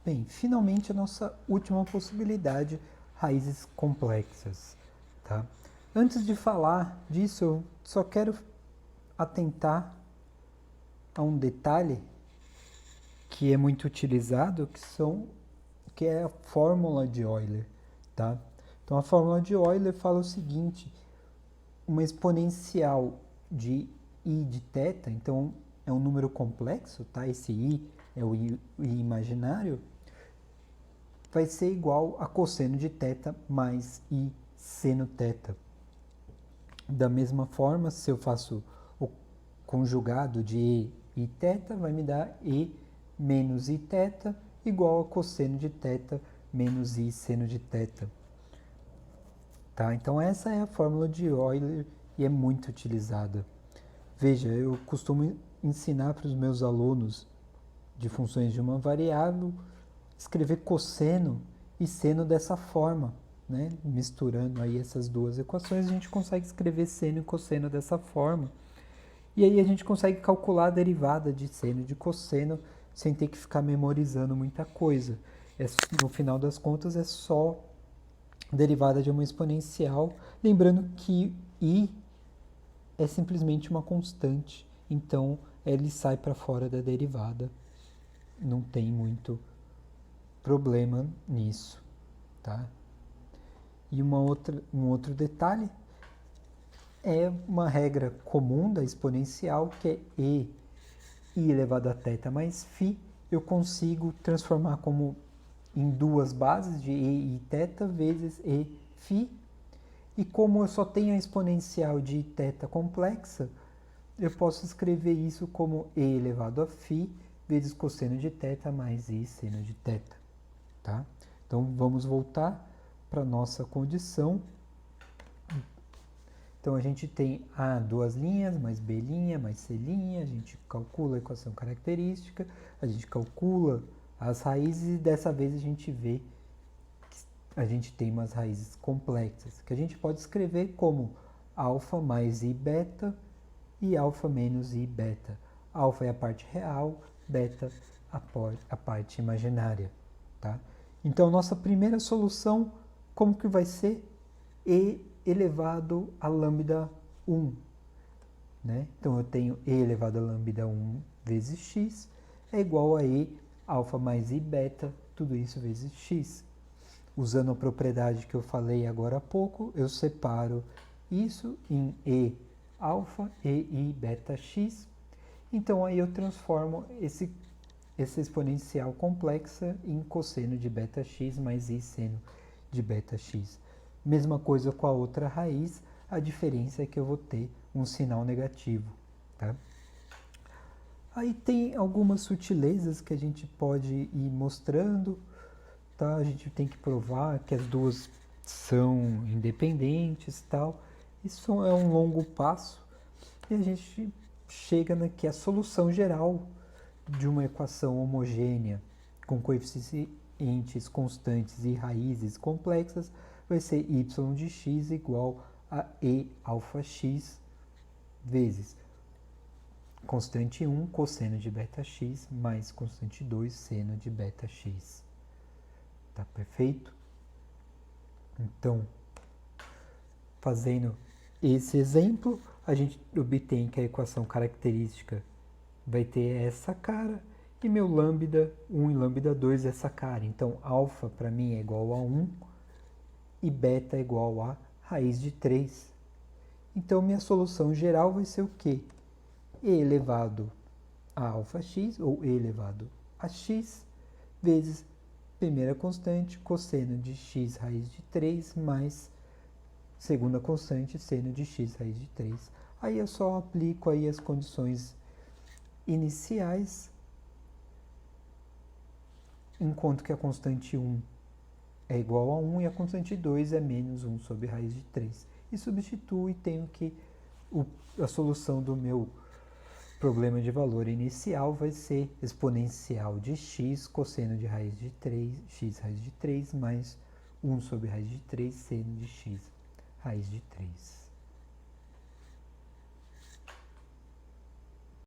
Bem, finalmente a nossa última possibilidade, raízes complexas, tá? Antes de falar disso, eu só quero atentar a um detalhe que é muito utilizado, que é a fórmula de Euler, tá? Então a fórmula de Euler fala o seguinte: uma exponencial de i de θ, então é um número complexo, tá? Esse i é o i imaginário, vai ser igual a cosseno de θ mais i seno θ. Da mesma forma, se eu faço o conjugado de e e θ, vai me dar e menos i θ igual a cosseno de θ menos i seno de θ. Tá? Então essa é a fórmula de Euler e é muito utilizada. Veja, eu costumo ensinar para os meus alunos de funções de uma variável escrever cosseno e seno dessa forma, né? Misturando aí essas duas equações, a gente consegue escrever seno e cosseno dessa forma. E aí a gente consegue calcular a derivada de seno e de cosseno sem ter que ficar memorizando muita coisa. No final das contas é só derivada de uma exponencial, lembrando que i é simplesmente uma constante, então ele sai para fora da derivada. Não tem muito problema nisso, tá? E um outro detalhe é uma regra comum da exponencial, que é i elevado a θ mais φ. Eu consigo transformar como em duas bases de e e θ vezes e φ. E como eu só tenho a exponencial de θ complexa, eu posso escrever isso como e elevado a φ vezes cosseno de θ mais i seno de θ. Tá? Então vamos voltar para a nossa condição. Então a gente tem A duas linhas, mais B linha, mais C linha, a gente calcula a equação característica, a gente calcula as raízes e dessa vez a gente vê que a gente tem umas raízes complexas, que a gente pode escrever como alfa mais i beta e alfa menos i beta. Alfa é a parte real, beta a parte imaginária. Tá? Então nossa primeira solução, como que vai ser? E elevado a lambda 1. Né? Então eu tenho e elevado a lambda 1 vezes x é igual a e alfa mais i beta, tudo isso vezes x. Usando a propriedade que eu falei agora há pouco, eu separo isso em e alfa e i beta x. Então aí eu transformo essa exponencial complexa em cosseno de beta x mais i seno de beta x. Mesma coisa com a outra raiz, a diferença é que eu vou ter um sinal negativo. Tá? Aí tem algumas sutilezas que a gente pode ir mostrando. Tá? A gente tem que provar que as duas são independentes e tal. Isso é um longo passo e a gente chega que a solução geral de uma equação homogênea com coeficientes constantes e raízes complexas vai ser y de x igual a e alfa x vezes constante 1 cosseno de beta x mais constante 2 seno de beta x. Tá perfeito? Então, fazendo esse exemplo, a gente obtém que a equação característica vai ter essa cara e meu lambda 1 e lambda 2 essa cara. Então, alfa para mim é igual a 1 e beta é igual a raiz de 3. Então, minha solução geral vai ser o quê? E elevado a alfa x, ou e elevado a x, vezes primeira constante, cosseno de x raiz de 3, mais segunda constante, seno de x raiz de 3. Aí eu só aplico aí as condições iniciais, enquanto que a constante 1 é igual a 1 e a constante 2 é menos 1 sobre raiz de 3. E substituo e tenho que a solução do meu problema de valor inicial vai ser exponencial de x cosseno de raiz de 3, x raiz de 3, mais 1 sobre raiz de 3 seno de x raiz de 3.